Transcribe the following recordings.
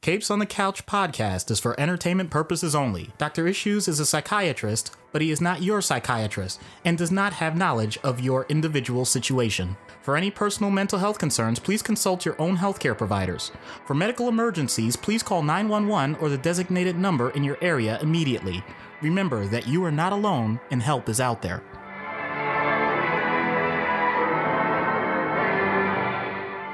Capes on the Couch podcast is for entertainment purposes only. Dr. Issues is a psychiatrist, but he is not your psychiatrist and does not have knowledge of your individual situation. For any personal mental health concerns, please consult your own healthcare providers. For medical emergencies, please call 911 or the designated number in your area immediately. Remember that you are not alone and help is out there.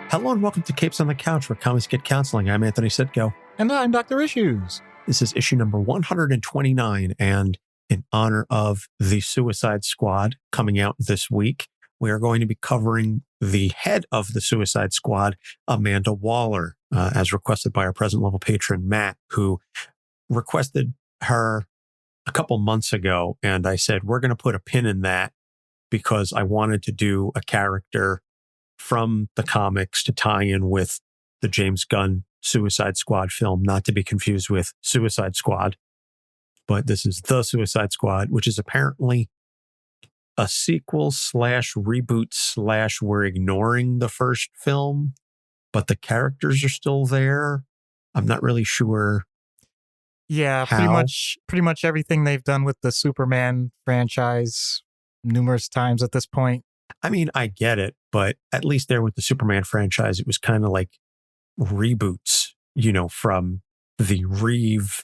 Hello and welcome to Capes on the Couch, where comics get counseling. I'm Anthony Sitko. And I'm Dr. Issues. This is issue number 129, and in honor of the Suicide Squad coming out this week, we are going to be covering the head of the Suicide Squad, Amanda Waller, as requested by our present-level patron, Matt, who requested her a couple months ago, and I said, we're going to put a pin in that because I wanted to do a character from the comics to tie in with the James Gunn Suicide Squad film, not to be confused with Suicide Squad. But this is the Suicide Squad, which is apparently a sequel slash reboot slash we're ignoring the first film, but the characters are still there. I'm not really sure. Yeah, how. pretty much everything they've done with the Superman franchise numerous times at this point. I mean, I get it, but at least there with the Superman franchise, it was kind of like reboots, from the Reeve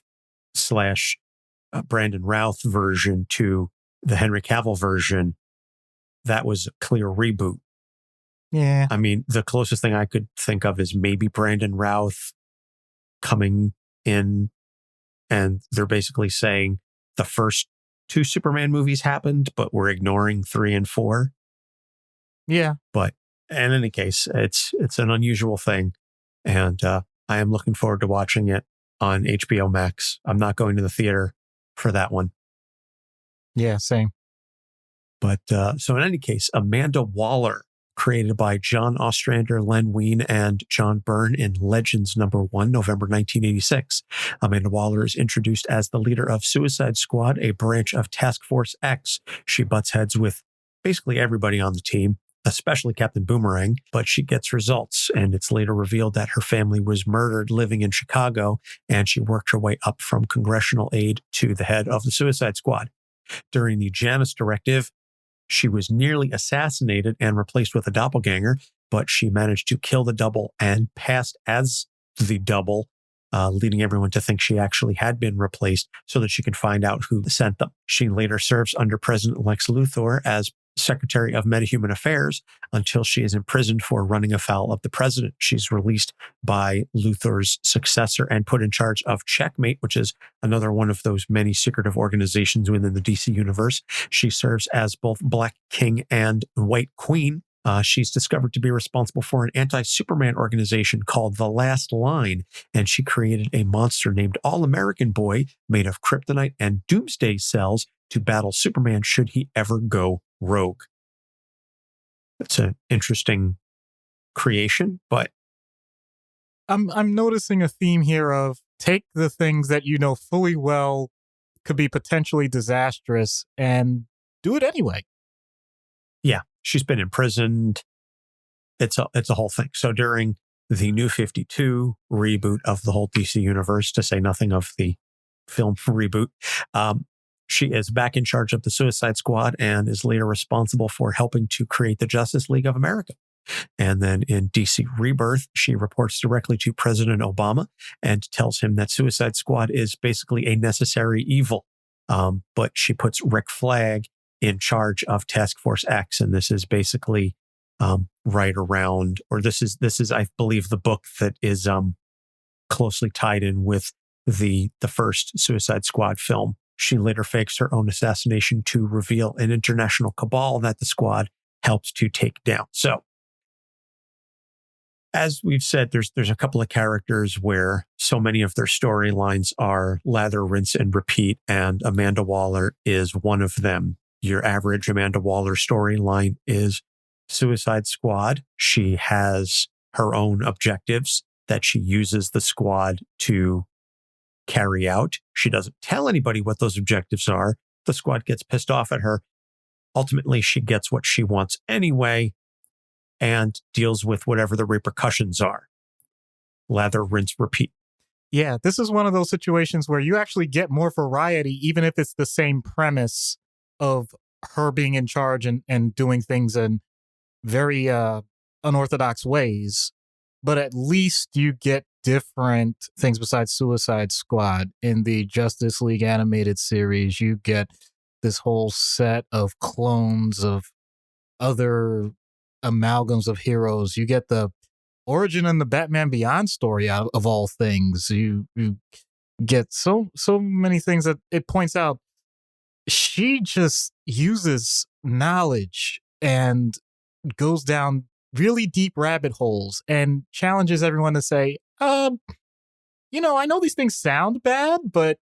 slash Brandon Routh version to the Henry Cavill version. That was a clear reboot. Yeah. I mean, the closest thing I could think of is maybe Brandon Routh coming in, and they're basically saying the first two Superman movies happened, but we're ignoring 3 and 4. Yeah. But in any case, it's an unusual thing. And I am looking forward to watching it on HBO Max. I'm not going to the theater for that one. Yeah, same. But so in any case, Amanda Waller, created by John Ostrander, Len Wein, and John Byrne in Legends #1, November 1986. Amanda Waller is introduced as the leader of Suicide Squad, a branch of Task Force X. She butts heads with basically everybody on the team, especially Captain Boomerang, but she gets results, and it's later revealed that her family was murdered living in Chicago, and she worked her way up from congressional aide to the head of the Suicide Squad. During the Janus Directive, she was nearly assassinated and replaced with a doppelganger, but she managed to kill the double and passed as the double, leading everyone to think she actually had been replaced so that she could find out who sent them. She later serves under President Lex Luthor as Secretary of Metahuman Affairs until she is imprisoned for running afoul of the president. She's released by Luthor's successor and put in charge of Checkmate, which is another one of those many secretive organizations within the DC universe. She serves as both Black King and White Queen. She's discovered to be responsible for an anti-Superman organization called The Last Line, and she created a monster named All-American Boy made of Kryptonite and Doomsday cells to battle Superman should he ever go rogue. It's an interesting creation, but I'm noticing a theme here of take the things that you know fully well could be potentially disastrous and do it anyway. Yeah, she's been imprisoned. It's a whole thing. So during the New 52 reboot of the whole DC universe, to say nothing of the film reboot, she is back in charge of the Suicide Squad and is later responsible for helping to create the Justice League of America. And then in DC Rebirth, she reports directly to President Obama and tells him that Suicide Squad is basically a necessary evil. But she puts Rick Flag in charge of Task Force X. And this is basically right around, or this is, I believe, the book that is closely tied in with the first Suicide Squad film. She later fakes her own assassination to reveal an international cabal that the squad helps to take down. So, as we've said, there's a couple of characters where so many of their storylines are lather, rinse, and repeat, and Amanda Waller is one of them. Your average Amanda Waller storyline is Suicide Squad. She has her own objectives that she uses the squad to carry out. She doesn't tell anybody what those objectives are. The squad gets pissed off at her. Ultimately, she gets what she wants anyway and deals with whatever the repercussions are. Lather, rinse, repeat. Yeah, this is one of those situations where you actually get more variety, even if it's the same premise of her being in charge and doing things in very unorthodox ways. But at least you get different things besides Suicide Squad. In the Justice League animated series, you get this whole set of clones of other amalgams of heroes. You get the origin in the Batman Beyond story out of all things. You get so many things that it points out. She just uses knowledge and goes down really deep rabbit holes and challenges everyone to say, I know these things sound bad, but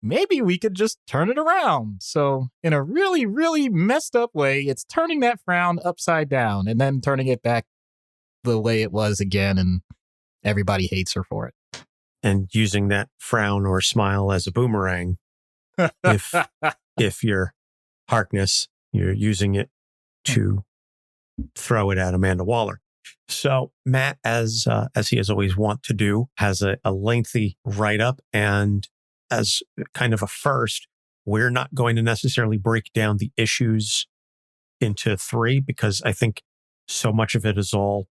maybe we could just turn it around. So in a really, really messed up way, it's turning that frown upside down and then turning it back the way it was again. And everybody hates her for it. And using that frown or smile as a boomerang. If you're Harkness, you're using it to throw it at Amanda Waller. So Matt, as he is always wont to do, has a lengthy write-up. And as kind of a first, we're not going to necessarily break down the issues into 3 because I think so much of it is all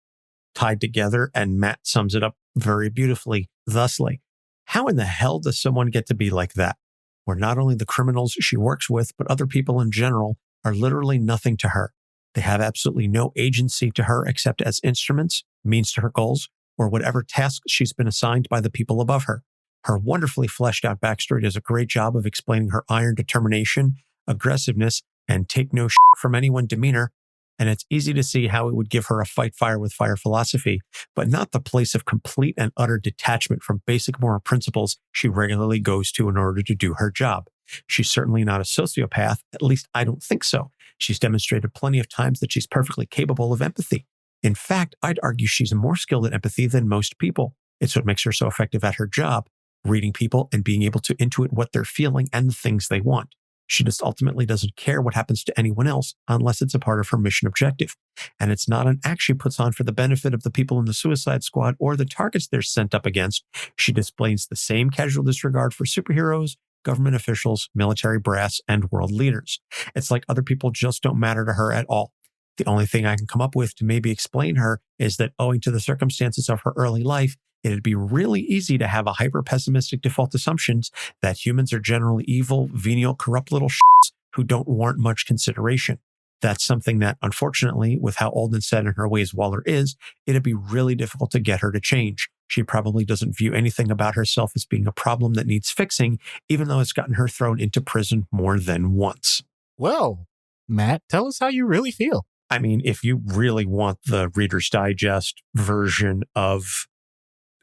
tied together. And Matt sums it up very beautifully thusly. How in the hell does someone get to be like that? Where not only the criminals she works with, but other people in general are literally nothing to her. They have absolutely no agency to her except as instruments, means to her goals, or whatever tasks she's been assigned by the people above her. Her wonderfully fleshed out backstory does a great job of explaining her iron determination, aggressiveness, and take no shit from anyone demeanor. And it's easy to see how it would give her a fight fire with fire philosophy, but not the place of complete and utter detachment from basic moral principles she regularly goes to in order to do her job. She's certainly not a sociopath, at least I don't think so. She's demonstrated plenty of times that she's perfectly capable of empathy. In fact, I'd argue she's more skilled at empathy than most people. It's what makes her so effective at her job, reading people and being able to intuit what they're feeling and the things they want. She just ultimately doesn't care what happens to anyone else unless it's a part of her mission objective. And it's not an act she puts on for the benefit of the people in the Suicide Squad or the targets they're sent up against. She displays the same casual disregard for superheroes, government officials, military brass, and world leaders. It's like other people just don't matter to her at all. The only thing I can come up with to maybe explain her is that owing to the circumstances of her early life, it'd be really easy to have a hyper-pessimistic default assumptions that humans are generally evil, venial, corrupt little shits who don't warrant much consideration. That's something that, unfortunately, with how old and set in her ways Waller is, it'd be really difficult to get her to change. She probably doesn't view anything about herself as being a problem that needs fixing, even though it's gotten her thrown into prison more than once. Well, Matt, tell us how you really feel. I mean, if you really want the Reader's Digest version of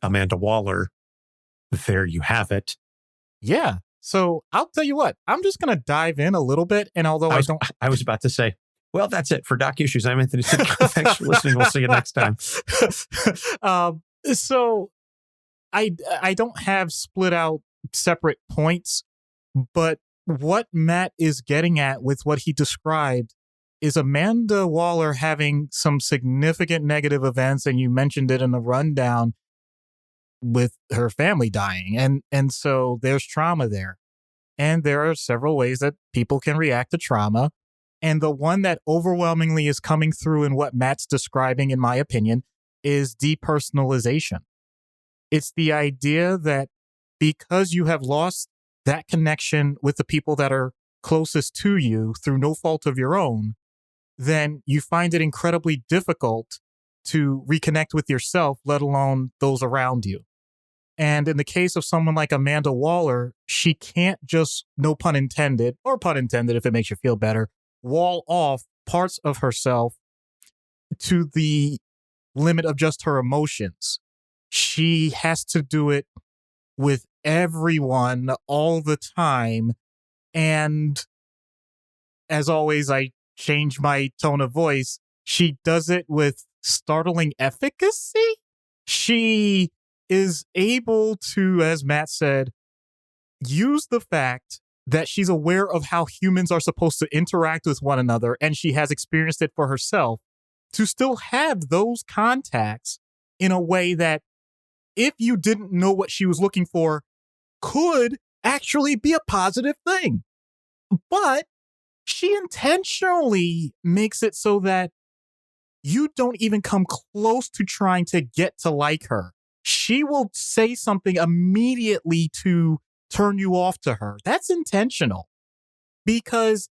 Amanda Waller, there you have it. Yeah. So I'll tell you what, I'm just going to dive in a little bit. And although I was about to say, well, that's it for Doc Issues. I'm Anthony Sidko. Thanks for listening. We'll see you next time. So I don't have split out separate points, but what Matt is getting at with what he described is Amanda Waller having some significant negative events. And you mentioned it in the rundown, with her family dying. And so there's trauma there. And there are several ways that people can react to trauma. And the one that overwhelmingly is coming through in what Matt's describing, in my opinion, is depersonalization. It's the idea that because you have lost that connection with the people that are closest to you through no fault of your own, then you find it incredibly difficult to reconnect with yourself, let alone those around you. And in the case of someone like Amanda Waller, she can't just, no pun intended, or pun intended if it makes you feel better, wall off parts of herself to the limit of just her emotions. She has to do it with everyone all the time. And as always, I change my tone of voice. She does it with startling efficacy. She is able to, as Matt said, use the fact that she's aware of how humans are supposed to interact with one another, and she has experienced it for herself, to still have those contacts in a way that if you didn't know what she was looking for, could actually be a positive thing. But she intentionally makes it so that you don't even come close to trying to get to like her. She will say something immediately to turn you off to her. That's intentional. Because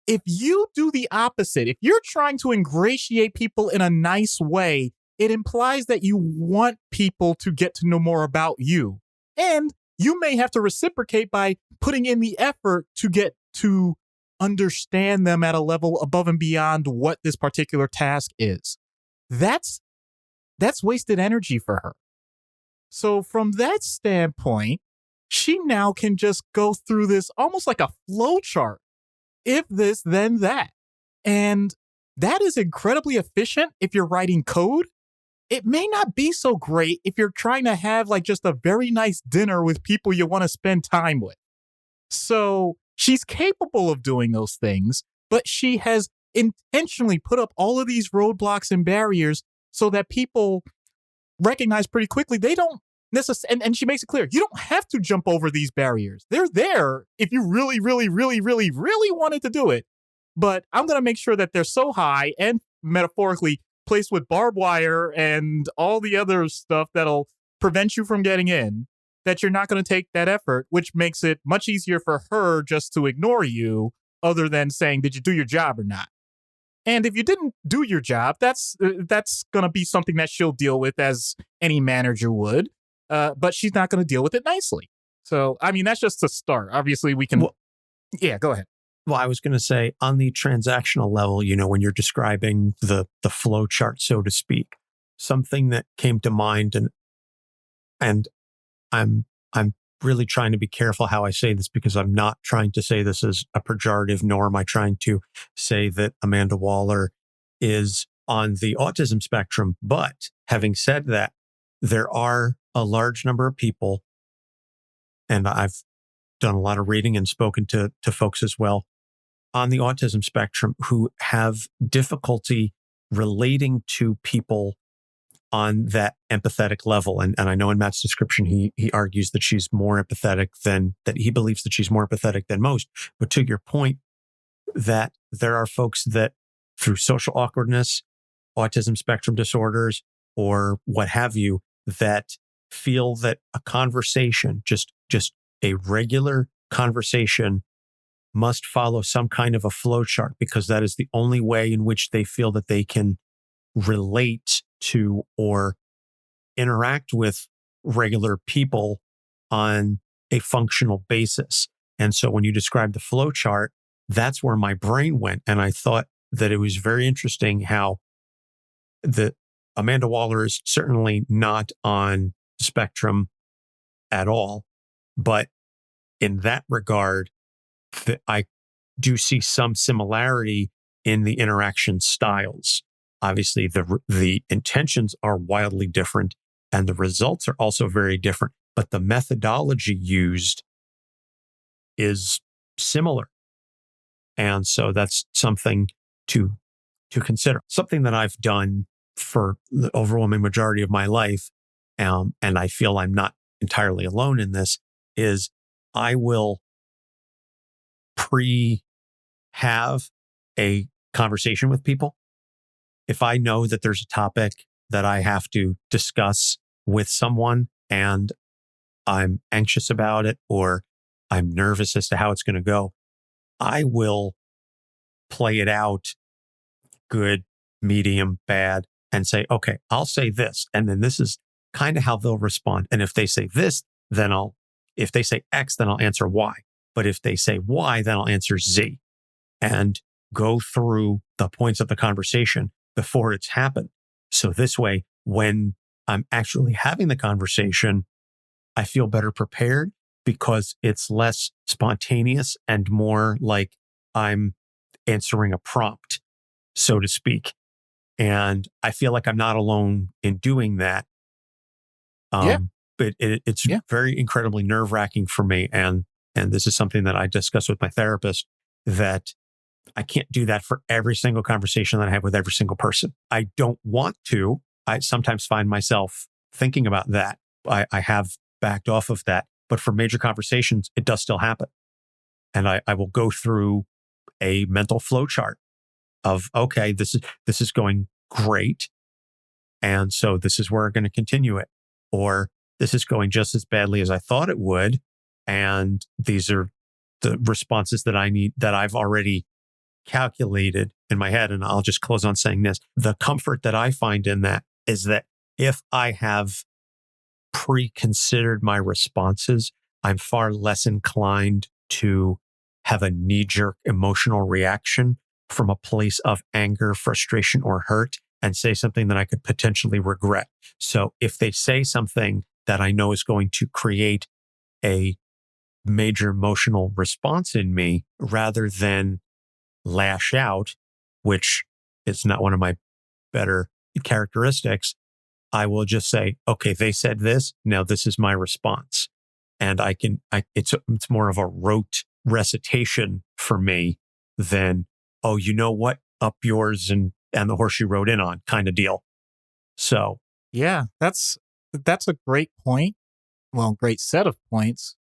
if you do the opposite, if you're trying to ingratiate people in a nice way, it implies that you want people to get to know more about you. And you may have to reciprocate by putting in the effort to get to understand them at a level above and beyond what this particular task is. That's wasted energy for her. So from that standpoint, she now can just go through this almost like a flow chart. If this, then that. And that is incredibly efficient if you're writing code. It may not be so great if you're trying to have like just a very nice dinner with people you want to spend time with. So she's capable of doing those things, but she has intentionally put up all of these roadblocks and barriers so that people recognize pretty quickly they don't necessarily, and she makes it clear, you don't have to jump over these barriers. They're there if you really, really, really, really, really wanted to do it. But I'm going to make sure that they're so high and metaphorically placed with barbed wire and all the other stuff that'll prevent you from getting in, that you're not going to take that effort, which makes it much easier for her just to ignore you, other than saying, did you do your job or not? And if you didn't do your job, that's going to be something that she'll deal with as any manager would, but she's not going to deal with it nicely. So, I mean, that's just a start. Obviously, we can... Yeah, go ahead. Well, I was going to say on the transactional level, when you're describing the flow chart, so to speak, something that came to mind, and I'm really trying to be careful how I say this because I'm not trying to say this as a pejorative, nor am I trying to say that Amanda Waller is on the autism spectrum. But having said that, there are a large number of people, and I've done a lot of reading and spoken to folks as well on the autism spectrum who have difficulty relating to people on that empathetic level. And I know in Matt's description, he argues that she's more empathetic that he believes that she's more empathetic than most. But to your point, that there are folks that through social awkwardness, autism spectrum disorders, or what have you, that feel that a conversation, just a regular conversation, must follow some kind of a flow chart because that is the only way in which they feel that they can relate to or interact with regular people on a functional basis. And so when you describe the flow chart, that's where my brain went. And I thought that it was very interesting how the Amanda Waller is certainly not on the spectrum at all. But in that regard, I do see some similarity in the interaction styles. Obviously, the intentions are wildly different and the results are also very different, but the methodology used is similar. And so that's something to consider. Something that I've done for the overwhelming majority of my life, and I feel I'm not entirely alone in this, is I will have a conversation with people. If I know that there's a topic that I have to discuss with someone and I'm anxious about it or I'm nervous as to how it's going to go, I will play it out good, medium, bad, and say, okay, I'll say this. And then this is kind of how they'll respond. And if they say this, then if they say X, then I'll answer Y. But if they say Y, then I'll answer Z and go through the points of the conversation before it's happened. So this way, when I'm actually having the conversation, I feel better prepared because it's less spontaneous and more like I'm answering a prompt, so to speak. And I feel like I'm not alone in doing that. But it's very incredibly nerve-wracking for me. And this is something that I discuss with my therapist, that I can't do that for every single conversation that I have with every single person. I don't want to. I sometimes find myself thinking about that, I have backed off of that. But for major conversations, it does still happen. And I will go through a mental flow chart of, okay, this is going great. And so this is where we're going to continue it. Or this is going just as badly as I thought it would. And these are the responses that I need, that I've already calculated in my head. And I'll just close on saying this. The comfort that I find in that is that if I have pre-considered my responses, I'm far less inclined to have a knee-jerk emotional reaction from a place of anger, frustration, or hurt and say something that I could potentially regret. So if they say something that I know is going to create a major emotional response in me, rather than lash out, which is not one of my better characteristics, I will just say, okay, they said this. Now this is my response. And it's more of a rote recitation for me than, oh, you know what? Up yours and the horse you rode in on kind of deal. So. Yeah, that's a great point. Well, great set of points.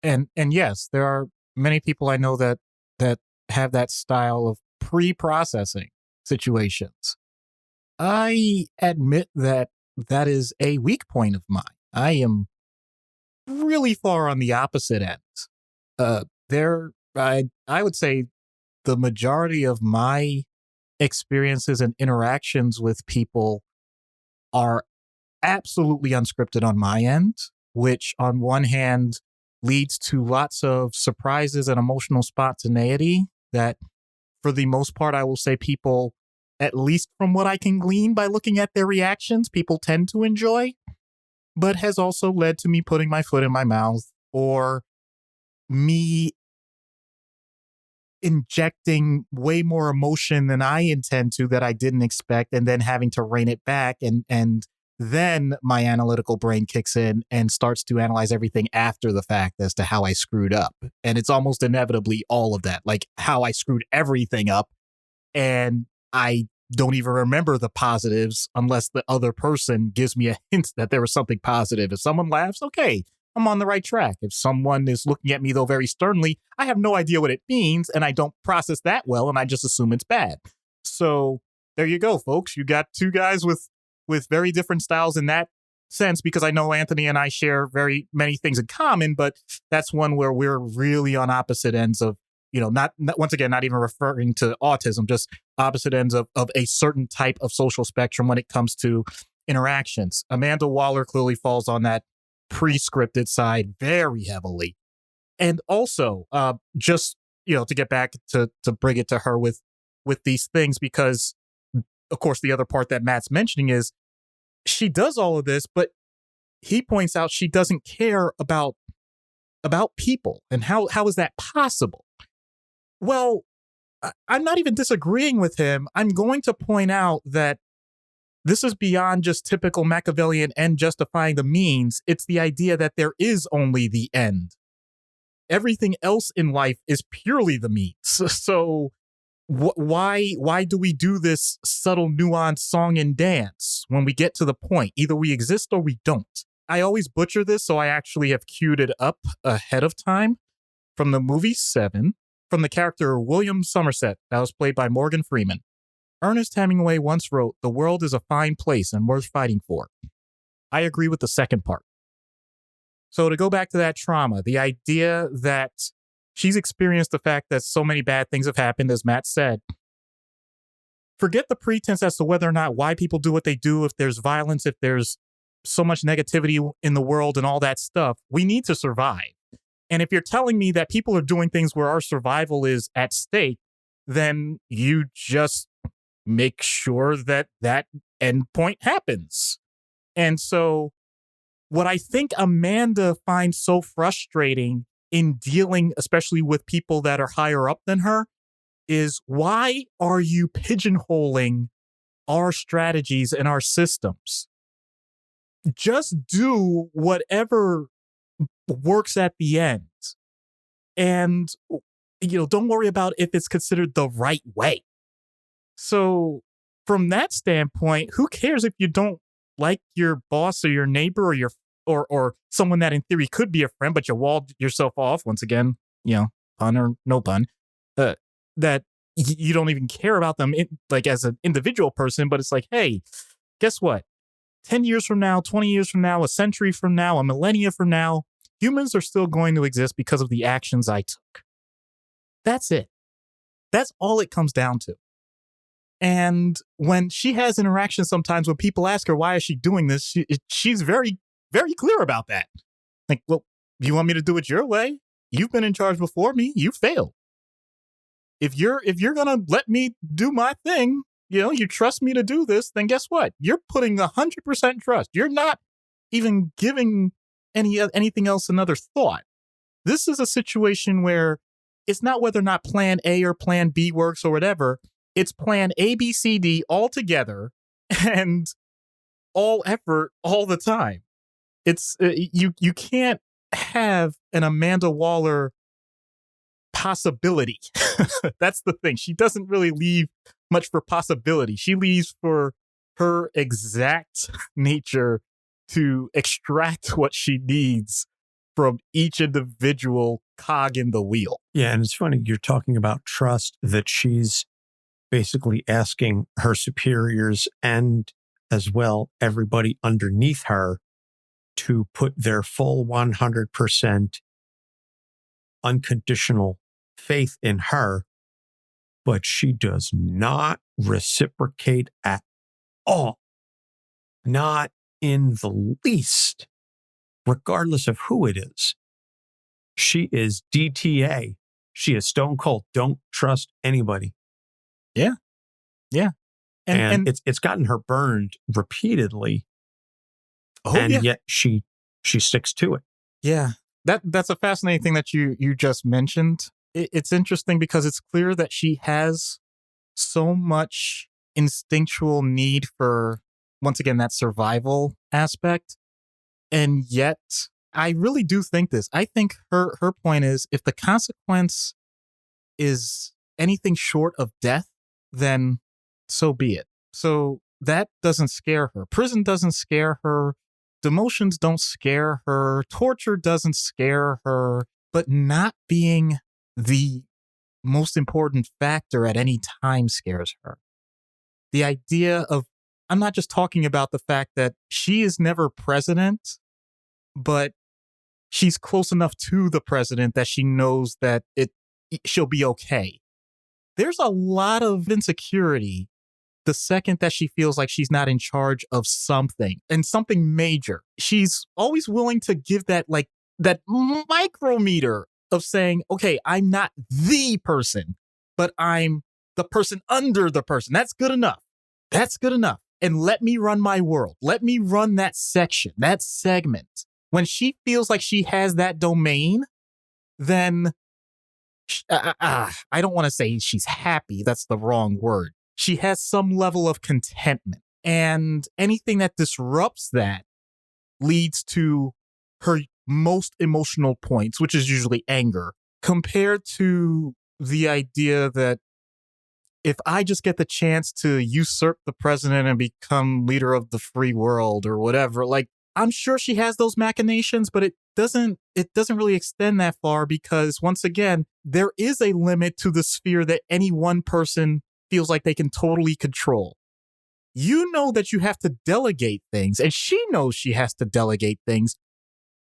And yes, there are many people I know that have that style of pre-processing situations. I admit that is a weak point of mine. I am really far on the opposite end. I would say the majority of my experiences and interactions with people are absolutely unscripted on my end, which on one hand leads to lots of surprises and emotional spontaneity that, for the most part, I will say people, at least from what I can glean by looking at their reactions, people tend to enjoy, but has also led to me putting my foot in my mouth or me injecting way more emotion than I intend to that I didn't expect, and then having to rein it back. And then my analytical brain kicks in and starts to analyze everything after the fact as to how I screwed up. And it's almost inevitably all of that, like how I screwed everything up. And I don't even remember the positives unless the other person gives me a hint that there was something positive. If someone laughs, okay, I'm on the right track. If someone is looking at me, though, very sternly, I have no idea what it means, and I don't process that well, and I just assume it's bad. So there you go, folks. You got two guys with very different styles in that sense, because I know Anthony and I share very many things in common, but that's one where we're really on opposite ends of, not once again, not even referring to autism, just opposite ends of a certain type of social spectrum when it comes to interactions. Amanda Waller clearly falls on that pre-scripted side very heavily. And also, just, to get back to bring it to her with these things, because of course, the other part that Matt's mentioning is she does all of this, but he points out she doesn't care about people. And how is that possible? Well, I'm not even disagreeing with him. I'm going to point out that this is beyond just typical Machiavellian end justifying the means. It's the idea that there is only the end. Everything else in life is purely the means. So why do we do this subtle, nuanced song and dance when we get to the point? Either we exist or we don't. I always butcher this, so I actually have queued it up ahead of time. From the movie Seven, from the character William Somerset, that was played by Morgan Freeman. Ernest Hemingway once wrote, "The world is a fine place and worth fighting for." I agree with the second part. So to go back to that trauma, the idea that she's experienced the fact that so many bad things have happened, as Matt said. Forget the pretense as to whether or not why people do what they do, if there's violence, if there's so much negativity in the world and all that stuff. We need to survive. And if you're telling me that people are doing things where our survival is at stake, then you just make sure that end point happens. And so what I think Amanda finds so frustrating in dealing, especially with people that are higher up than her, is why are you pigeonholing our strategies and our systems? Just do whatever works at the end. And, don't worry about if it's considered the right way. So from that standpoint, who cares if you don't like your boss or your neighbor or your or someone that in theory could be a friend, but you walled yourself off, once again, pun or no pun, that you don't even care about them like as an individual person, but it's like, hey, guess what? 10 years from now, 20 years from now, a century from now, a millennia from now, humans are still going to exist because of the actions I took. That's it. That's all it comes down to. And when she has interactions sometimes when people ask her, why is she doing this? She's very, very clear about that. Like, well, you want me to do it your way? You've been in charge before me. You failed. If you're going to let me do my thing, you trust me to do this, then guess what? You're putting 100% trust. You're not even giving anything else another thought. This is a situation where it's not whether or not plan A or plan B works or whatever. It's plan A, B, C, D all together and all effort all the time. It's you can't have an Amanda Waller possibility. That's the thing. She doesn't really leave much for possibility. She leaves for her exact nature to extract what she needs from each individual cog in the wheel. Yeah, and it's funny, you're talking about trust, that she's basically asking her superiors and as well everybody underneath her to put their full 100% unconditional faith in her, but she does not reciprocate at all. Not in the least, regardless of who it is. She is DTA. She is stone cold. Don't trust anybody. Yeah. Yeah. And it's gotten her burned repeatedly. Oh, and yeah. Yet she sticks to it. Yeah. That's a fascinating thing that you just mentioned. It's interesting because it's clear that she has so much instinctual need for, once again, that survival aspect. And yet, I really do think this. I think her point is, if the consequence is anything short of death, then so be it. So that doesn't scare her. Prison doesn't scare her. Demotions don't scare her. Torture doesn't scare her. But not being the most important factor at any time scares her. The idea of, I'm not just talking about the fact that she is never president, but she's close enough to the president that she knows that she'll be okay. There's a lot of insecurity the second that she feels like she's not in charge of something, and something major. She's always willing to give that micrometer of saying, okay, I'm not the person, but I'm the person under the person. That's good enough. That's good enough. And let me run my world. Let me run that section, that segment. When she feels like she has that domain, then I don't want to say she's happy. That's the wrong word. She has some level of contentment. And anything that disrupts that leads to her most emotional points, which is usually anger, compared to the idea that if I just get the chance to usurp the president and become leader of the free world or whatever, like, I'm sure she has those machinations, but it doesn't really extend that far, because once again, there is a limit to the sphere that any one person feels like they can totally control. You know that you have to delegate things, and she knows she has to delegate things.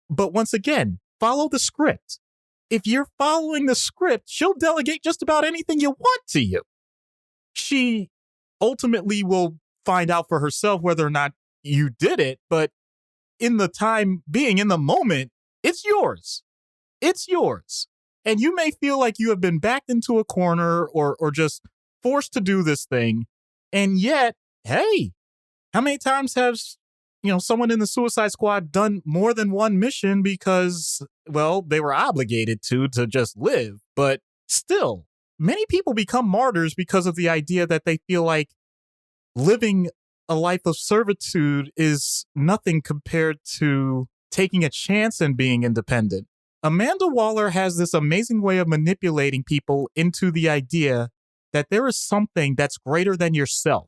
But once again, follow the script. If you're following the script, she'll delegate just about anything you want to you. She ultimately will find out for herself whether or not you did it, but in the time being, in the moment, it's yours. It's yours. And you may feel like you have been backed into a corner or just forced to do this thing. And yet, hey, how many times has, someone in the Suicide Squad done more than one mission because, well, they were obligated to just live? But still, many people become martyrs because of the idea that they feel like living a life of servitude is nothing compared to taking a chance and being independent. Amanda Waller has this amazing way of manipulating people into the idea that there is something that's greater than yourself.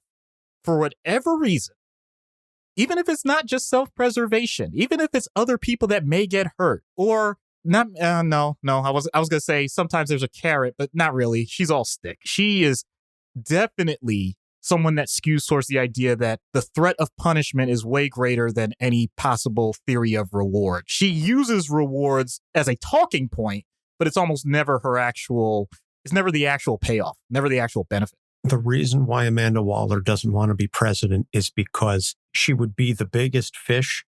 For whatever reason, even if it's not just self-preservation, even if it's other people that may get hurt, or not. No, I was gonna say sometimes there's a carrot, but not really. She's all stick. She is definitely someone that skews towards the idea that the threat of punishment is way greater than any possible theory of reward. She uses rewards as a talking point, but it's almost never it's never the actual payoff, never the actual benefit. The reason why Amanda Waller doesn't want to be president is because she would be the biggest fish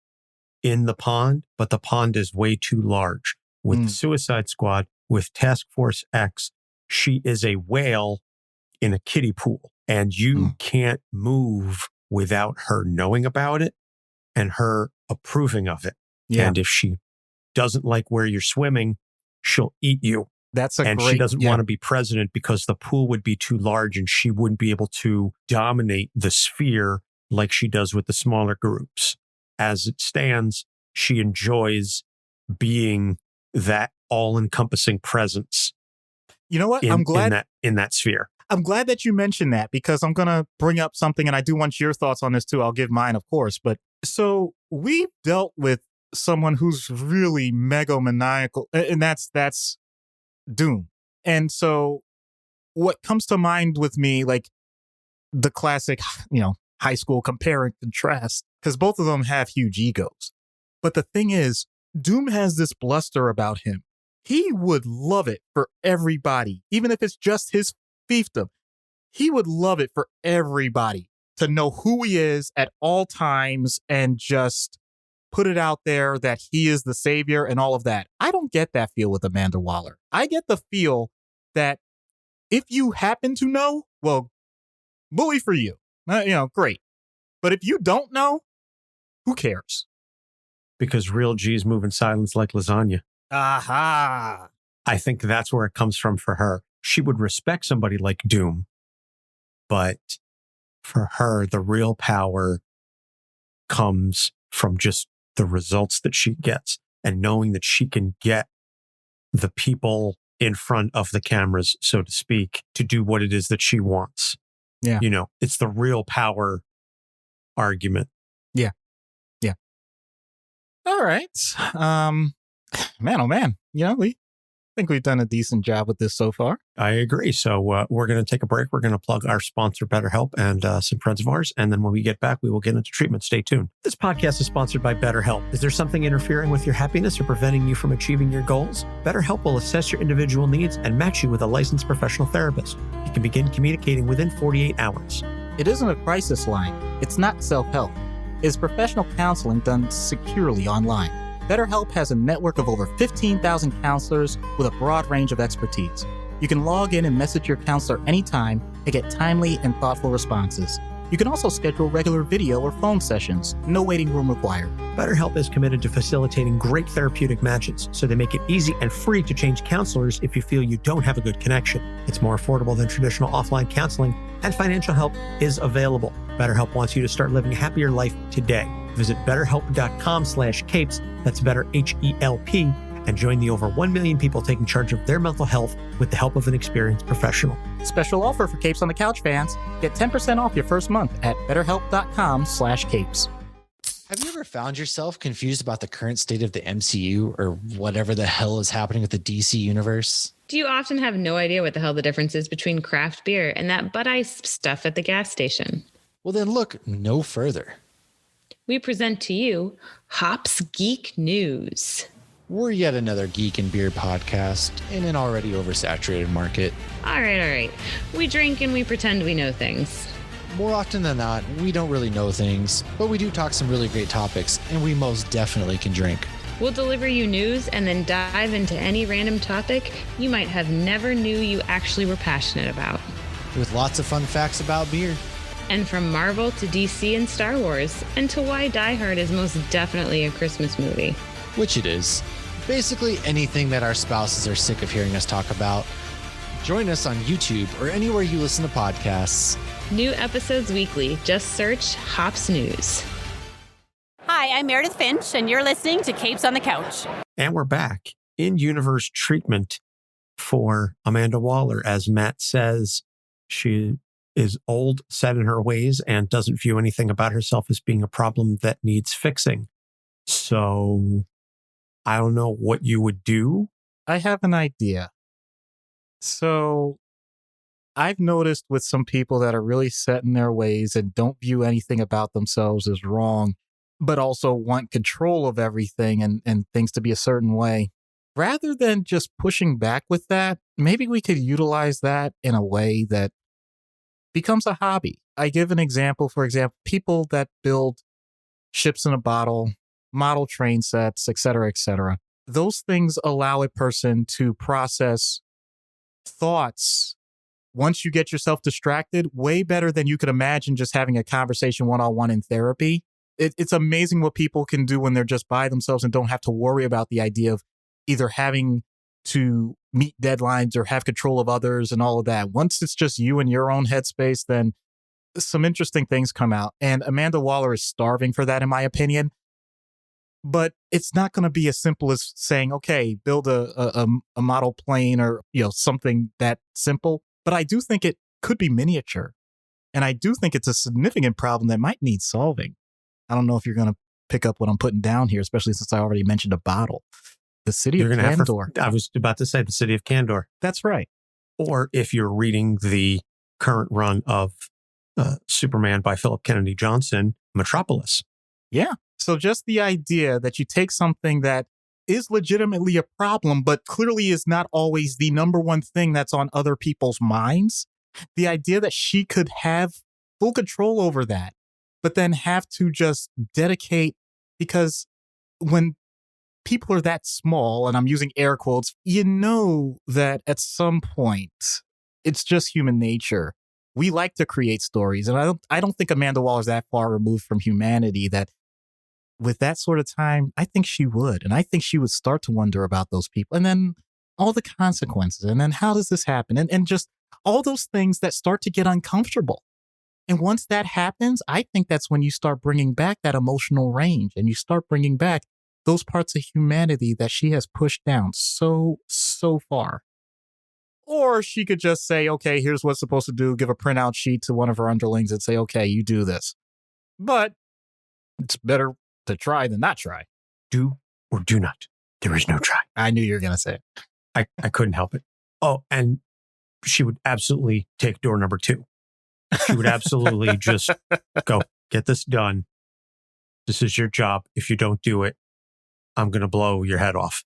in the pond, but the pond is way too large. With the Suicide Squad, with Task Force X, she is a whale in a kiddie pool, and you can't move without her knowing about it and her approving of it. Yeah. And if she doesn't like where you're swimming, she'll eat you. She doesn't want to be president because the pool would be too large and she wouldn't be able to dominate the sphere like she does with the smaller groups. As it stands, she enjoys being that all-encompassing presence. You know what? I'm glad in that sphere. I'm glad that you mentioned that, because I'm going to bring up something, and I do want your thoughts on this too. I'll give mine, of course. But so we've dealt with someone who's really megalomaniacal, and that's Doom. And so what comes to mind with me, like the classic, high school compare and contrast, because both of them have huge egos. But the thing is, Doom has this bluster about him. He would love it for everybody, even if it's just his fiefdom. He would love it for everybody to know who he is at all times and just put it out there that he is the savior and all of that. I don't get that feel with Amanda Waller. I get the feel that if you happen to know, well, bully for you. Great. But if you don't know, who cares? Because real G's move in silence like lasagna. Aha. I think that's where it comes from for her. She would respect somebody like Doom, but for her, the real power comes from just the results that she gets and knowing that she can get the people in front of the cameras, so to speak, to do what it is that she wants. Yeah. It's the real power argument. Yeah. Yeah. All right. Man, oh man. We think we've done a decent job with this so far. I agree. So we're going to take a break. We're going to plug our sponsor, BetterHelp, and some friends of ours. And then when we get back, we will get into treatment. Stay tuned. This podcast is sponsored by BetterHelp. Is there something interfering with your happiness or preventing you from achieving your goals? BetterHelp will assess your individual needs and match you with a licensed professional therapist. You can begin communicating within 48 hours. It isn't a crisis line. It's not self-help. It's professional counseling done securely online. BetterHelp has a network of over 15,000 counselors with a broad range of expertise. You can log in and message your counselor anytime and get timely and thoughtful responses. You can also schedule regular video or phone sessions. No waiting room required. BetterHelp is committed to facilitating great therapeutic matches, so they make it easy and free to change counselors if you feel you don't have a good connection. It's more affordable than traditional offline counseling, and financial help is available. BetterHelp wants you to start living a happier life today. Visit betterhelp.com/capes, that's better HELP, and join the over 1 million people taking charge of their mental health with the help of an experienced professional. Special offer for Capes on the Couch fans. Get 10% off your first month at betterhelp.com/capes. Have you ever found yourself confused about the current state of the MCU or whatever the hell is happening with the DC universe? Do you often have no idea what the hell the difference is between craft beer and that Bud Ice stuff at the gas station? Well, then look no further. We present to you Hops Geek News. We're yet another geek and beer podcast in an already oversaturated market. All right. We drink and we pretend we know things. More often than not, we don't really know things, but we do talk some really great topics, and we most definitely can drink. We'll deliver you news and then dive into any random topic you might have never knew you actually were passionate about. With lots of fun facts about beer. And from Marvel to DC and Star Wars, and to why Die Hard is most definitely a Christmas movie. Which it is. Basically anything that our spouses are sick of hearing us talk about. Join us on YouTube or anywhere you listen to podcasts. New episodes weekly. Just search Hops News. Hi, I'm Meredith Finch, and you're listening to Capes on the Couch. And we're back. In-universe treatment for Amanda Waller. As Matt says, she is old, set in her ways, and doesn't view anything about herself as being a problem that needs fixing. So I don't know what you would do. I have an idea. So I've noticed with some people that are really set in their ways and don't view anything about themselves as wrong, but also want control of everything and things to be a certain way. Rather than just pushing back with that, maybe we could utilize that in a way that becomes a hobby. I give an example, for example, people that build ships in a bottle, model train sets, et cetera, et cetera. Those things allow a person to process thoughts once you get yourself distracted way better than you could imagine just having a conversation one-on-one in therapy. It's amazing what people can do when they're just by themselves and don't have to worry about the idea of either having to meet deadlines or have control of others and all of that. Once it's just you in your own headspace, then some interesting things come out. And Amanda Waller is starving for that, in my opinion. But it's not going to be as simple as saying, okay, build a model plane or something that simple. But I do think it could be miniature. And I do think it's a significant problem that might need solving. I don't know if you're going to pick up what I'm putting down here, especially since I already mentioned a bottle. The city of Kandor. I was about to say the city of Kandor. That's right. Or if you're reading the current run of Superman by Philip Kennedy Johnson, Metropolis. Yeah. So just the idea that you take something that is legitimately a problem, but clearly is not always the number one thing that's on other people's minds. The idea that she could have full control over that, but then have to just dedicate, because when people are that small, and I'm using air quotes, that at some point, it's just human nature. We like to create stories. And I don't think Amanda Waller's that far removed from humanity that with that sort of time, I think she would. And I think she would start to wonder about those people. And then all the consequences. And then how does this happen? And just all those things that start to get uncomfortable. And once that happens, I think that's when you start bringing back that emotional range and you start bringing back those parts of humanity that she has pushed down so far. Or she could just say, okay, here's what's supposed to do, give a printout sheet to one of her underlings and say, okay, you do this. But it's better to try than not try. Do or do not. There is no try. I knew you were going to say it. I couldn't help it. Oh, and she would absolutely take door number 2. She would absolutely just go, get this done. This is your job. If you don't do it, I'm going to blow your head off.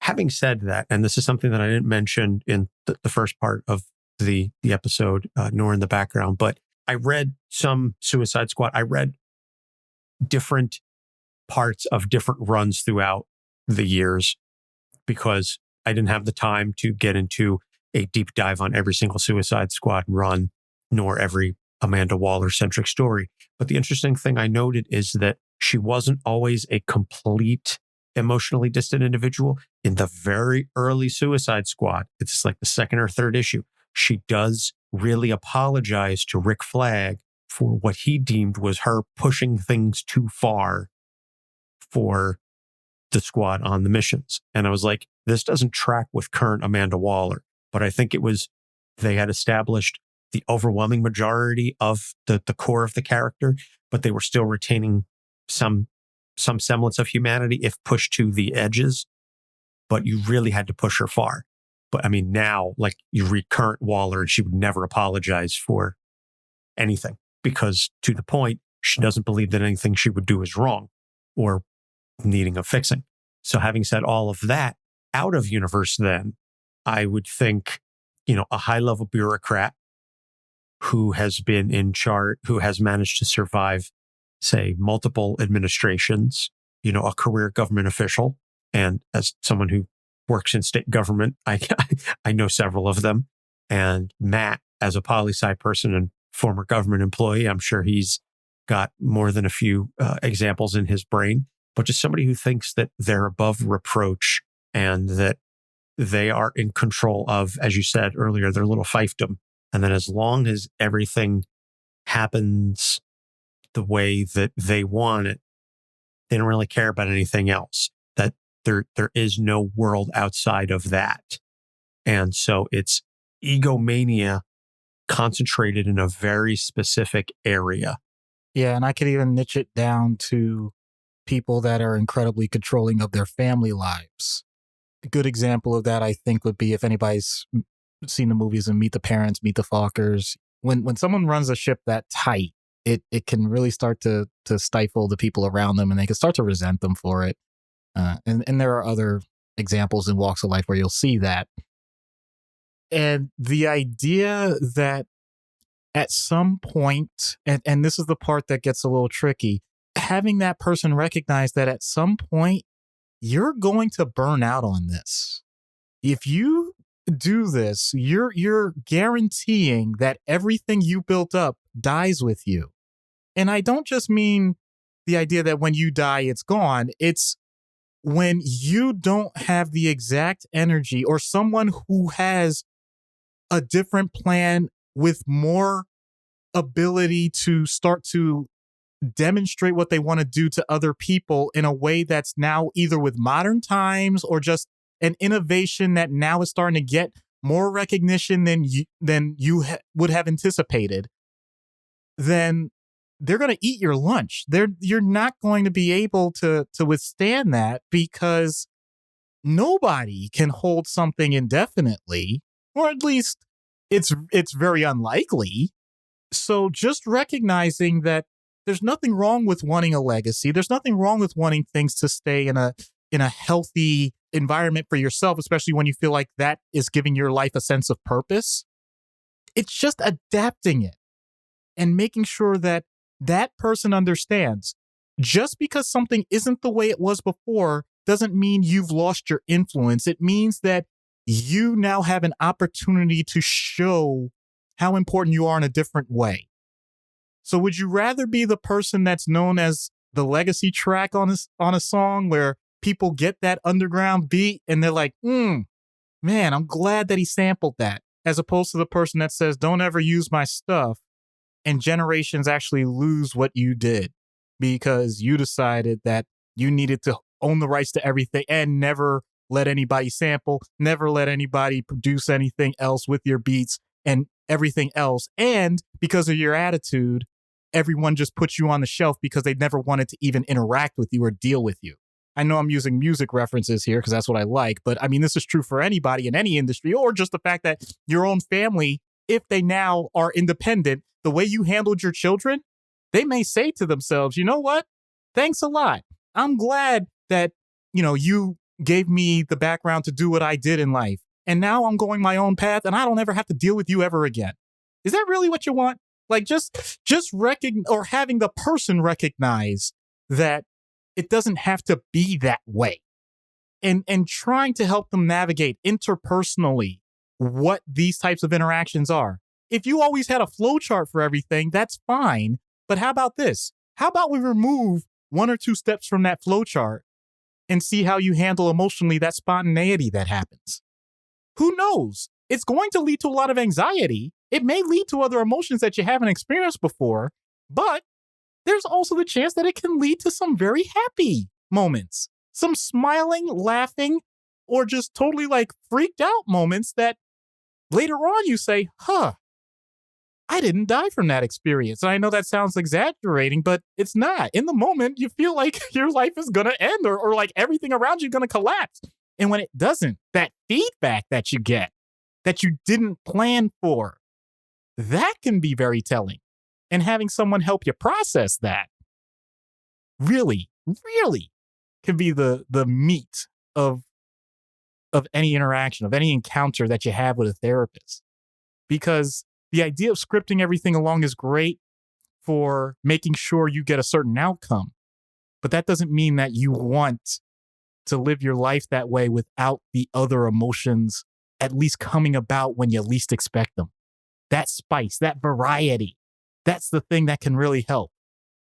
Having said that, and this is something that I didn't mention in the first part of the episode, nor in the background, but I read some Suicide Squad. I read different parts of different runs throughout the years because I didn't have the time to get into a deep dive on every single Suicide Squad run, nor every Amanda Waller-centric story. But the interesting thing I noted is that she wasn't always a complete emotionally distant individual. In the very early Suicide Squad, it's like the second or third issue, she does really apologize to Rick Flag for what he deemed was her pushing things too far for the squad on the missions. And I was like, this doesn't track with current Amanda Waller. But I think it was, they had established the overwhelming majority of the core of the character, but they were still retaining some semblance of humanity if pushed to the edges, but you really had to push her far. But I mean, now, like, you read current Waller and she would never apologize for anything because, to the point, she doesn't believe that anything she would do is wrong or needing a fixing. So having said all of that, out of universe then, I would think, a high-level bureaucrat who has been in charge, who has managed to survive, say, multiple administrations, a career government official. And as someone who works in state government, I know several of them. And Matt, as a poli-sci person and former government employee, I'm sure he's got more than a few examples in his brain. But just somebody who thinks that they're above reproach and that they are in control of, as you said earlier, their little fiefdom. And then as long as everything happens the way that they want it, they don't really care about anything else. That there is no world outside of that. And so it's egomania concentrated in a very specific area. Yeah, and I could even niche it down to people that are incredibly controlling of their family lives. A good example of that, I think, would be if anybody's seen the movies and Meet the Parents, Meet the Fockers. When someone runs a ship that tight, it can really start to stifle the people around them, and they can start to resent them for it. And there are other examples in walks of life where you'll see that. And the idea that at some point, and this is the part that gets a little tricky, having that person recognize that at some point, you're going to burn out on this. If you do this, you're guaranteeing that everything you built up dies with you. And I don't just mean the idea that when you die, it's gone. It's when you don't have the exact energy, or someone who has a different plan with more ability to start to demonstrate what they want to do to other people in a way that's now either with modern times or just an innovation that now is starting to get more recognition than you would have anticipated, then they're going to eat your lunch. You're not going to be able to withstand that, because nobody can hold something indefinitely, or at least it's very unlikely. So just recognizing that there's nothing wrong with wanting a legacy. There's nothing wrong with wanting things to stay in a healthy environment for yourself, especially when you feel like that is giving your life a sense of purpose. It's just adapting it and making sure that that person understands just because something isn't the way it was before doesn't mean you've lost your influence. It means that you now have an opportunity to show how important you are in a different way. So would you rather be the person that's known as the legacy track on a song where people get that underground beat and they're like, man, I'm glad that he sampled that, as opposed to the person that says, don't ever use my stuff, and generations actually lose what you did because you decided that you needed to own the rights to everything and never let anybody sample, never let anybody produce anything else with your beats and everything else. And because of your attitude, everyone just puts you on the shelf because they never wanted to even interact with you or deal with you. I know I'm using music references here because that's what I like, but I mean, this is true for anybody in any industry, or just the fact that your own family, if they now are independent, the way you handled your children, they may say to themselves, you know what? Thanks a lot. I'm glad that, you gave me the background to do what I did in life. And now I'm going my own path and I don't ever have to deal with you ever again. Is that really what you want? Like just having the person recognize that it doesn't have to be that way, and trying to help them navigate interpersonally what these types of interactions are. If you always had a flowchart for everything, that's fine. But how about this? How about we remove one or two steps from that flowchart and see how you handle emotionally that spontaneity that happens? Who knows? It's going to lead to a lot of anxiety. It may lead to other emotions that you haven't experienced before, but there's also the chance that it can lead to some very happy moments, some smiling, laughing, or just totally like freaked out moments that later on you say, I didn't die from that experience. And I know that sounds exaggerating, but it's not. In the moment, you feel like your life is going to end or like everything around you is going to collapse. And when it doesn't, that feedback that you get that you didn't plan for, that can be very telling. And having someone help you process that really, really can be the meat of any interaction, of any encounter that you have with a therapist. Because the idea of scripting everything along is great for making sure you get a certain outcome. But that doesn't mean that you want to live your life that way without the other emotions at least coming about when you least expect them. That spice, that variety, that's the thing that can really help.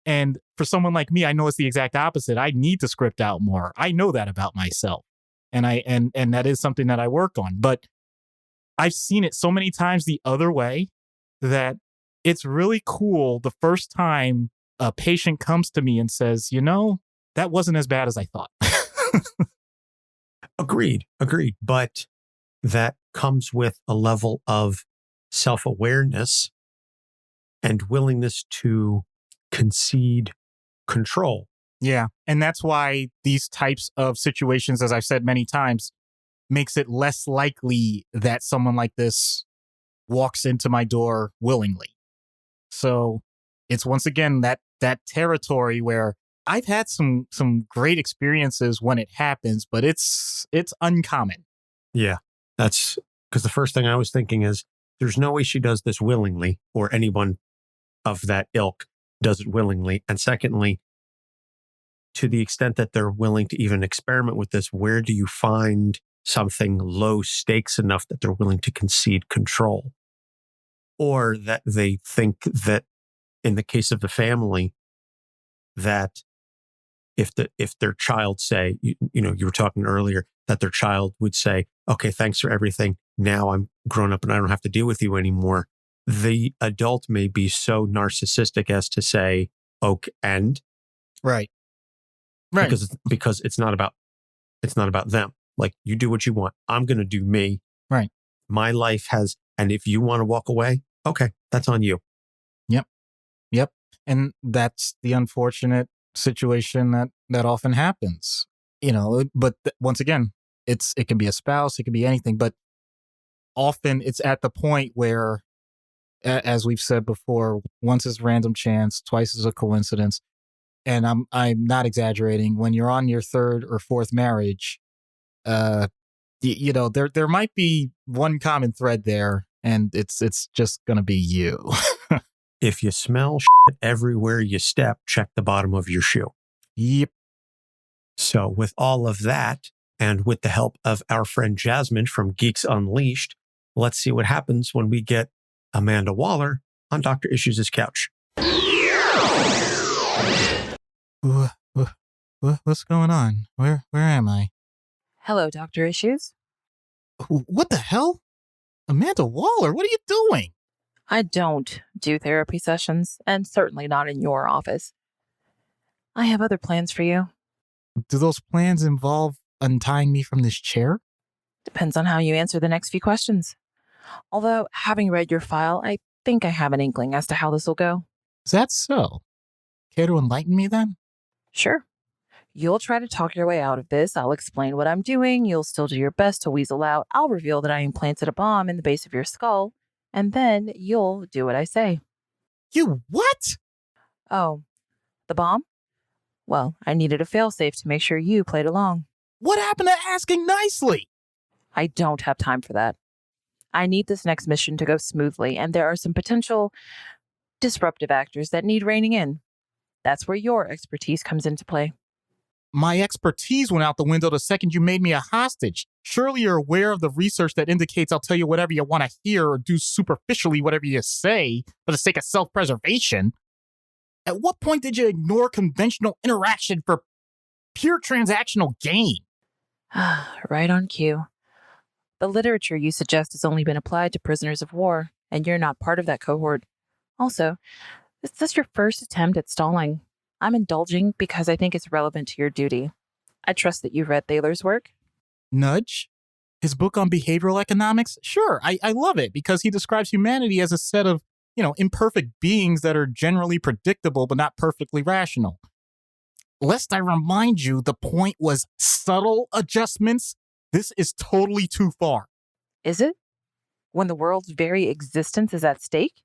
And for someone like me, I know it's the exact opposite. I need to script out more. I know that about myself. And that is something that I work on. But I've seen it so many times the other way that it's really cool the first time a patient comes to me and says, that wasn't as bad as I thought. Agreed. But that comes with a level of self-awareness and willingness to concede control. Yeah. And that's why these types of situations, as I've said many times, makes it less likely that someone like this walks into my door willingly. So it's once again that territory where I've had some great experiences when it happens, but it's uncommon. Yeah, that's because the first thing I was thinking is there's no way she does this willingly, or anyone of that ilk does it willingly. And secondly, to the extent that they're willing to even experiment with this, where do you find something low stakes enough that they're willing to concede control? Or that they think that in the case of the family, that if their child say, you were talking earlier, that their child would say, okay, thanks for everything. Now I'm grown up and I don't have to deal with you anymore. The adult may be so narcissistic as to say, okay, and right. Because it's not about them. Like, you do what you want. I'm going to do me. Right. My life has, and if you want to walk away, okay, that's on you. Yep. And that's the unfortunate situation that often happens, but once again, it can be a spouse, it can be anything, but often it's at the point where, as we've said before, once is random chance, twice is a coincidence. And I'm not exaggerating. When you're on your third or fourth marriage, there might be one common thread there, and it's just going to be you. If you smell shit everywhere you step, check the bottom of your shoe. Yep. So with all of that, and with the help of our friend Jasmine from Geeks Unleashed, let's see what happens when we get Amanda Waller on Dr. Issues' couch. What's going on? Where am I? Hello, Dr. Issues. What the hell? Amanda Waller, what are you doing? I don't do therapy sessions, and certainly not in your office. I have other plans for you. Do those plans involve untying me from this chair? Depends on how you answer the next few questions. Although, having read your file, I think I have an inkling as to how this will go. Is that so? Care to enlighten me then? Sure. You'll try to talk your way out of this. I'll explain what I'm doing. You'll still do your best to weasel out. I'll reveal that I implanted a bomb in the base of your skull. And then you'll do what I say. You what? Oh, the bomb? Well, I needed a failsafe to make sure you played along. What happened to asking nicely? I don't have time for that. I need this next mission to go smoothly, and there are some potential disruptive actors that need reining in. That's where your expertise comes into play. My expertise went out the window the second you made me a hostage. Surely you're aware of the research that indicates I'll tell you whatever you want to hear or do superficially whatever you say for the sake of self-preservation. At what point did you ignore conventional interaction for pure transactional gain? Right on cue. The literature you suggest has only been applied to prisoners of war, and you're not part of that cohort. Also, is this your first attempt at stalling? I'm indulging because I think it's relevant to your duty. I trust that you've read Thaler's work. Nudge? His book on behavioral economics? Sure, I love it because he describes humanity as a set of, imperfect beings that are generally predictable but not perfectly rational. Lest I remind you, the point was subtle adjustments. This is totally too far. Is it? When the world's very existence is at stake?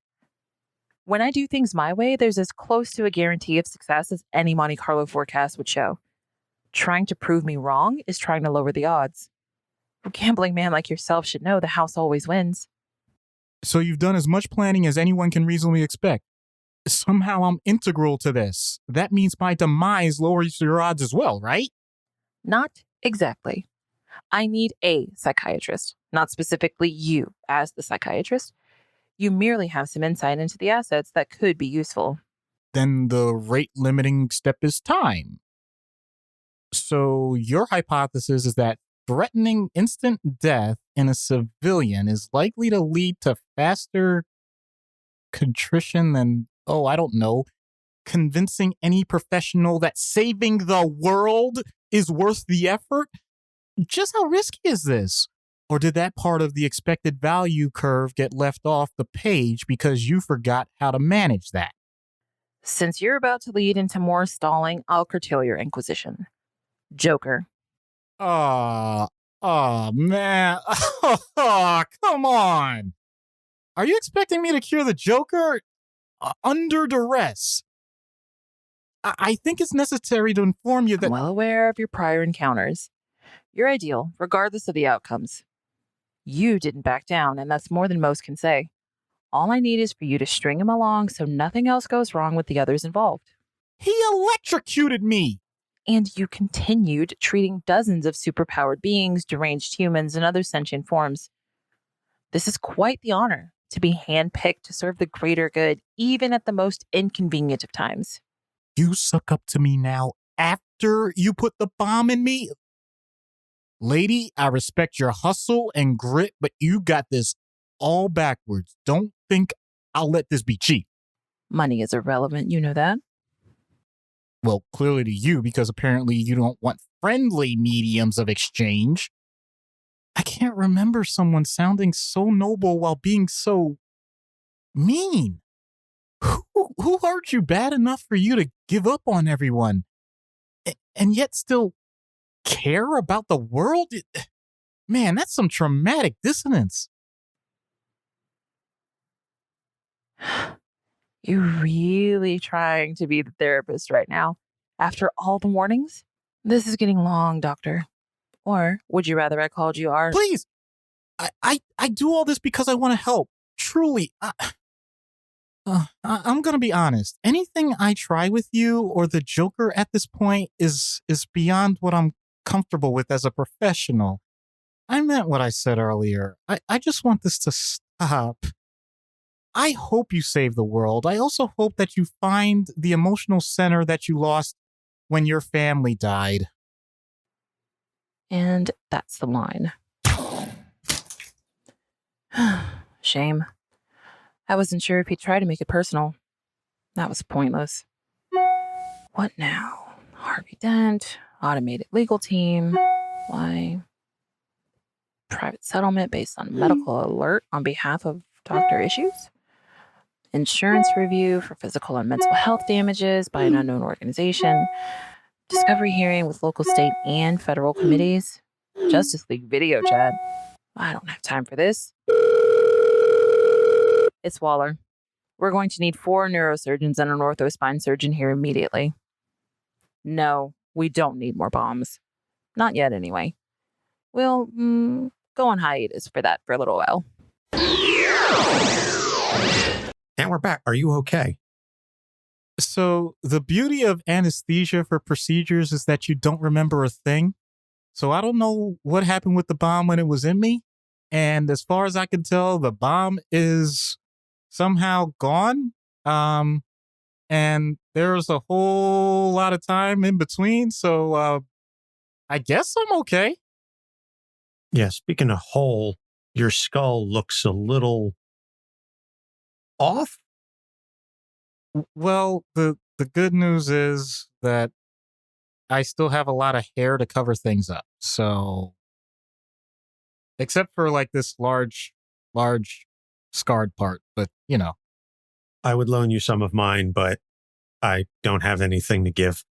When I do things my way, there's as close to a guarantee of success as any Monte Carlo forecast would show. Trying to prove me wrong is trying to lower the odds. A gambling man like yourself should know the house always wins. So you've done as much planning as anyone can reasonably expect. Somehow I'm integral to this. That means my demise lowers your odds as well, right? Not exactly. I need a psychiatrist, not specifically you as the psychiatrist. You merely have some insight into the assets that could be useful. Then the rate-limiting step is time. So your hypothesis is that threatening instant death in a civilian is likely to lead to faster contrition than, convincing any professional that saving the world is worth the effort? Just how risky is this? Or did that part of the expected value curve get left off the page because you forgot how to manage that? Since you're about to lead into more stalling, I'll curtail your inquisition. Joker. Oh man. Oh, come on. Are you expecting me to cure the Joker under duress? I think it's necessary to inform you that... I'm well aware of your prior encounters. You're ideal, regardless of the outcomes. You didn't back down, and that's more than most can say. All I need is for you to string him along so nothing else goes wrong with the others involved. He electrocuted me! And you continued treating dozens of superpowered beings, deranged humans, and other sentient forms. This is quite the honor, to be handpicked to serve the greater good, even at the most inconvenient of times. You suck up to me now after you put the bomb in me? Lady, I respect your hustle and grit, but you got this all backwards. Don't think I'll let this be cheap. Money is irrelevant, you know that? Well, clearly to you, because apparently you don't want friendly mediums of exchange. I can't remember someone sounding so noble while being so mean. Who hurt you bad enough for you to give up on everyone and yet still care about the world? Man, that's some traumatic dissonance. You're really trying to be the therapist right now. After all the warnings? This is getting long, Doctor. Or would you rather I called you our... Please! I do all this because I want to help. Truly. I'm going to be honest. Anything I try with you or the Joker at this point is beyond what I'm comfortable with as a professional. I meant what I said earlier. I just want this to stop. I hope you save the world. I also hope that you find the emotional center that you lost when your family died. And that's the line. Shame. I wasn't sure if he'd try to make it personal. That was pointless. What now? Harvey Dent, automated legal team. Why? Private settlement based on medical alert on behalf of Dr. Issues? Insurance review for physical and mental health damages by an unknown organization. Discovery hearing with local, state, and federal committees. Justice League video chat. I don't have time for this. It's Waller. We're going to need 4 neurosurgeons and an ortho spine surgeon here immediately. No, we don't need more bombs. Not yet, anyway. We'll go on hiatus for that for a little while. And we're back. Are you okay? So the beauty of anesthesia for procedures is that you don't remember a thing. So I don't know what happened with the bomb when it was in me. And as far as I can tell, the bomb is somehow gone. And there's a whole lot of time in between. So I guess I'm okay. Yeah, speaking of whole, your skull looks a little off. Well, the good news is that I still have a lot of hair to cover things up. So, except for like this large scarred part, but you know. I would loan you some of mine, but I don't have anything to give.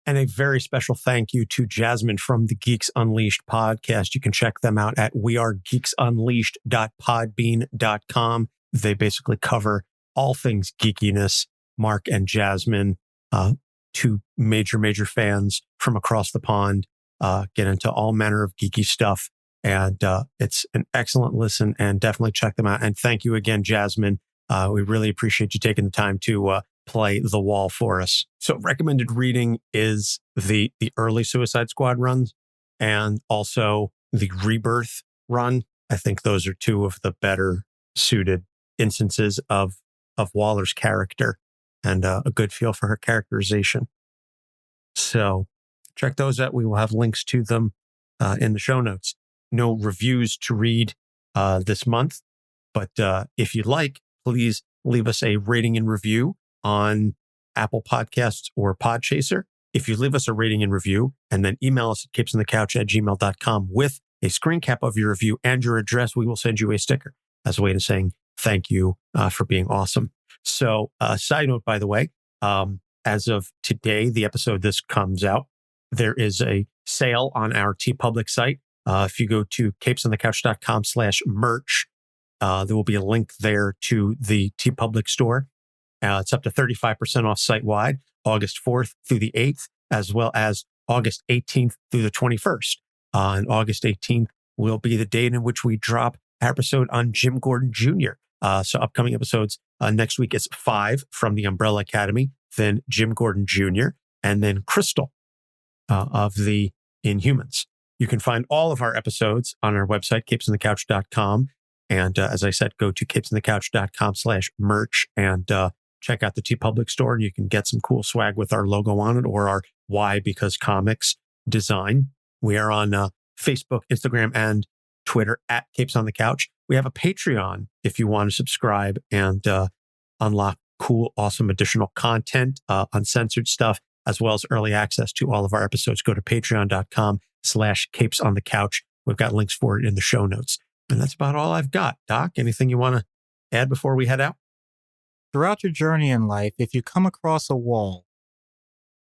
And a very special thank you to Jasmine from the Geeks Unleashed podcast. You can check them out at wearegeeksunleashed.podbean.com. They basically cover all things geekiness. Mark and Jasmine, 2 major fans from across the pond, get into all manner of geeky stuff. And it's an excellent listen, and definitely check them out. And thank you again, Jasmine. We really appreciate you taking the time to play The Wall for us. So recommended reading is the early Suicide Squad runs and also the Rebirth run. I think those are 2 of the better suited instances of Waller's character and a good feel for her characterization. So check those out. We will have links to them in the show notes. No reviews to read this month, but if you'd like, please leave us a rating and review on Apple Podcasts or Podchaser. If you leave us a rating and review and then email us at capesonthecouch@gmail.com with a screen cap of your review and your address, we will send you a sticker as a way to saying thank you for being awesome. So, side note, by the way, as of today, the episode this comes out, there is a sale on our TeePublic site. If you go to capesonthecouch.com/merch, there will be a link there to the TeePublic store. It's up to 35% off site-wide, August 4th through the 8th, as well as August 18th through the 21st. And August 18th will be the date in which we drop our episode on Jim Gordon Jr. So upcoming episodes next week is 5 from the Umbrella Academy, then Jim Gordon Jr., and then Crystal of the Inhumans. You can find all of our episodes on our website, capesonthecouch.com. And as I said, go to capesonthecouch.com/merch and check out the TeePublic store, and you can get some cool swag with our logo on it or our Why Because Comics design. We are on Facebook, Instagram, and Twitter at Capes on the Couch. We have a Patreon if you want to subscribe and unlock cool, awesome additional content, uncensored stuff, as well as early access to all of our episodes. Go to patreon.com/Capes on the Couch. We've got links for it in the show notes. And that's about all I've got. Doc, anything you want to add before we head out? Throughout your journey in life, if you come across a wall,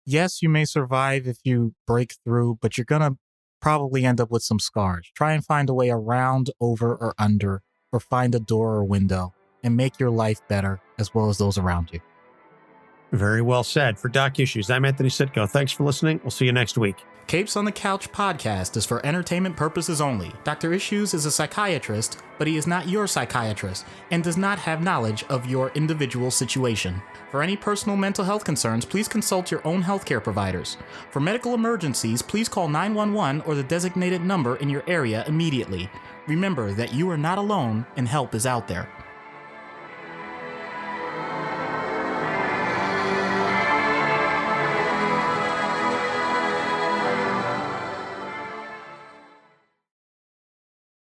yes, you may survive if you break through, but you're going to probably end up with some scars. Try and find a way around, over, or under, or find a door or window and make your life better as well as those around you. Very well said. For Doc Issues, I'm Anthony Sitko. Thanks for listening. We'll see you next week. Capes on the Couch podcast is for entertainment purposes only. Dr. Issues is a psychiatrist, but he is not your psychiatrist and does not have knowledge of your individual situation. For any personal mental health concerns, please consult your own healthcare providers. For medical emergencies, please call 911 or the designated number in your area immediately. Remember that you are not alone and help is out there.